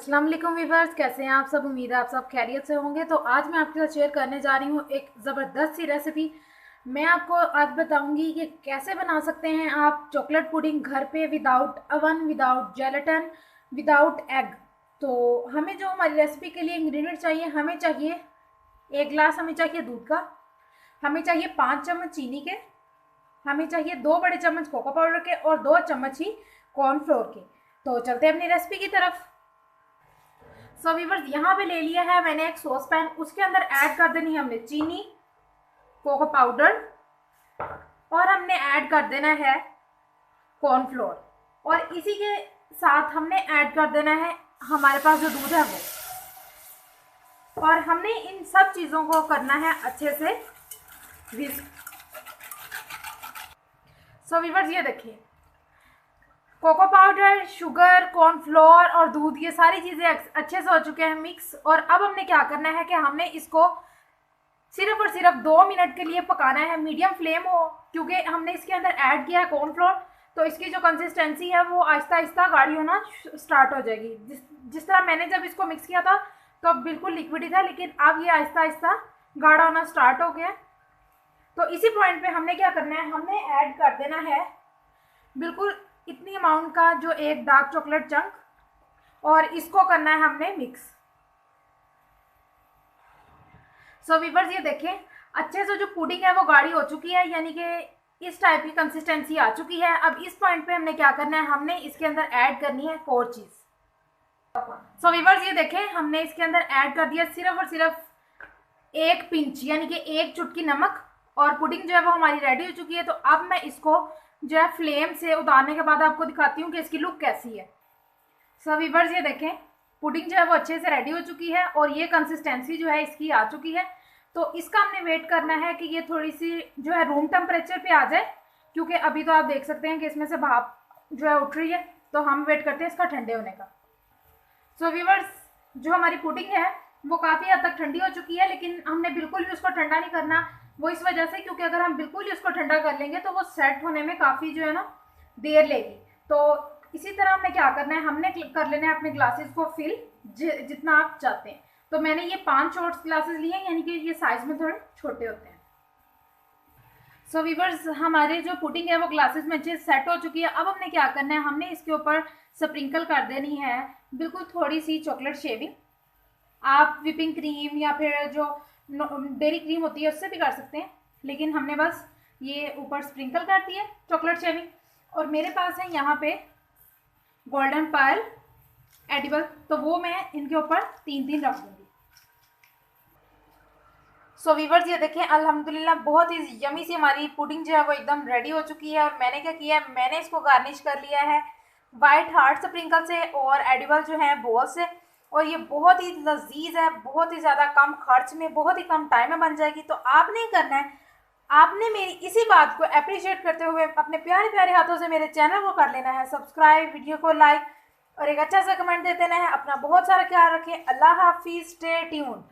अस्सलाम वालेकुम वीवर्स, कैसे हैं आप सब। उम्मीद है आप सब खैरियत से होंगे। तो आज मैं आपके साथ शेयर करने जा रही हूँ एक ज़बरदस्त सी रेसिपी। मैं आपको आज बताऊंगी कि कैसे बना सकते हैं आप चॉकलेट पुडिंग घर पे without oven, without gelatin, without egg. तो हमें जो हमारी रेसिपी के लिए इंग्रेडिएंट चाहिए, हमें चाहिए 1 गिलास हमें चाहिए दूध का, हमें चाहिए 5 चम्मच चीनी के, हमें चाहिए 2 बड़े चम्मच कोको पाउडर के और 2 चम्मच ही कॉर्नफ्लोर के। तो चलते हैं अपनी रेसिपी की तरफ। सो वीवर्स, यहाँ पे ले लिया है मैंने एक सॉस पैन। उसके अंदर ऐड कर देनी है हमने चीनी, कोको पाउडर और हमने ऐड कर देना है कॉर्नफ्लोर। और इसी के साथ हमने ऐड कर देना है हमारे पास जो दूध है वो। और हमने इन सब चीज़ों को करना है अच्छे से विस्क। सो वीवर्स, ये देखिए कोको पाउडर, शुगर, कॉर्नफ्लोर और दूध, ये सारी चीज़ें अच्छे से हो चुके हैं मिक्स। और अब हमने क्या करना है कि हमने इसको सिर्फ और सिर्फ 2 मिनट के लिए पकाना है, मीडियम फ्लेम हो, क्योंकि हमने इसके अंदर ऐड किया है कॉर्नफ्लोर। तो इसकी जो कंसिस्टेंसी है वो आहिस्ता आहिस्ता गाढ़ी होना स्टार्ट हो जाएगी। जिस तरह मैंने जब इसको मिक्स किया था तो बिल्कुल लिक्विड ही था, लेकिन अब ये आहिस्ता आहिस्ता गाढ़ा होना स्टार्ट हो गया। तो इसी पॉइंट पे हमने क्या करना है, हमने ऐड कर देना है बिल्कुल इतनी अमाउंट का जो एक डार्क चॉकलेट चंक, और इसको करना है हमने मिक्स। सो वीवर्स, ये देखें अच्छे से जो पुडिंग है वो गाढ़ी हो चुकी है, यानी कि इस टाइप की कंसिस्टेंसी आ चुकी है। अब इस पॉइंट पे हमने क्या करना है, हमने इसके अंदर ऐड करनी है 4 चीज़। सो वीवर्स, ये देखें हमने इसके अंदर ऐड कर दिया सिर्फ और सिर्फ 1 पिंच, यानी कि 1 चुटकी नमक। और पुडिंग जो है वो हमारी रेडी हो चुकी है। तो अब मैं इसको जो है फ्लेम से उतारने के बाद आपको दिखाती हूँ कि इसकी लुक कैसी है। सो वीवर्स, ये देखें पुडिंग जो है वो अच्छे से रेडी हो चुकी है और ये कंसिस्टेंसी जो है इसकी आ चुकी है। तो इसका हमने वेट करना है कि ये थोड़ी सी जो है रूम टेम्परेचर पे आ जाए, क्योंकि अभी तो आप देख सकते हैं कि इसमें से भाप जो है उठ रही है। तो हम वेट करते हैं इसका ठंडे होने का। सो वीवर्स, जो हमारी पुडिंग है वो काफ़ी हद तक ठंडी हो चुकी है, लेकिन हमने बिल्कुल भी उसको ठंडा नहीं करना। वो इस वजह से क्योंकि अगर हम बिल्कुल ही उसको ठंडा कर लेंगे तो वो सेट होने में काफ़ी जो है ना देर लेगी। तो इसी तरह हमने क्या करना है, हमने कर लेना है अपने ग्लासेस को फिल जितना आप चाहते हैं। तो मैंने ये 5 शॉर्ट्स ग्लासेस लिए हैं, यानी कि ये साइज में थोड़े छोटे होते हैं। सो वीवर्स, हमारे जो पुडिंग है वो ग्लासेस में अच्छे सेट हो चुकी है। अब हमने क्या करना है, हमने इसके ऊपर स्प्रिंकल कर देनी है बिल्कुल थोड़ी सी चॉकलेट शेविंग। आप विपिंग क्रीम या फिर जो डेयरी क्रीम होती है उससे भी कर सकते हैं, लेकिन हमने बस ये ऊपर स्प्रिंकल कर दी है चॉकलेट शेविंग। और मेरे पास है यहाँ पे गोल्डन पर्ल एडिबल, तो वो मैं इनके ऊपर 3-3 रख दूँगी। सो वीवर्स, ये देखें अल्हम्दुलिल्लाह बहुत ही यमी सी हमारी पुडिंग जो है वो एकदम रेडी हो चुकी है। और मैंने क्या किया है, मैंने इसको गार्निश कर लिया है वाइट हार्ट स्प्रिंकल से और एडिबल जो है बॉल से। और ये बहुत ही लजीज है, बहुत ही ज़्यादा कम खर्च में, बहुत ही कम टाइम में बन जाएगी। तो आपने करना है, आपने मेरी इसी बात को अप्रिशिएट करते हुए अपने प्यारे प्यारे हाथों से मेरे चैनल को कर लेना है सब्सक्राइब, वीडियो को लाइक और एक अच्छा सा कमेंट देते रहना है। अपना बहुत सारा ख्याल रखें। अल्लाह हाफिज़, स्टे ट्यून्ड।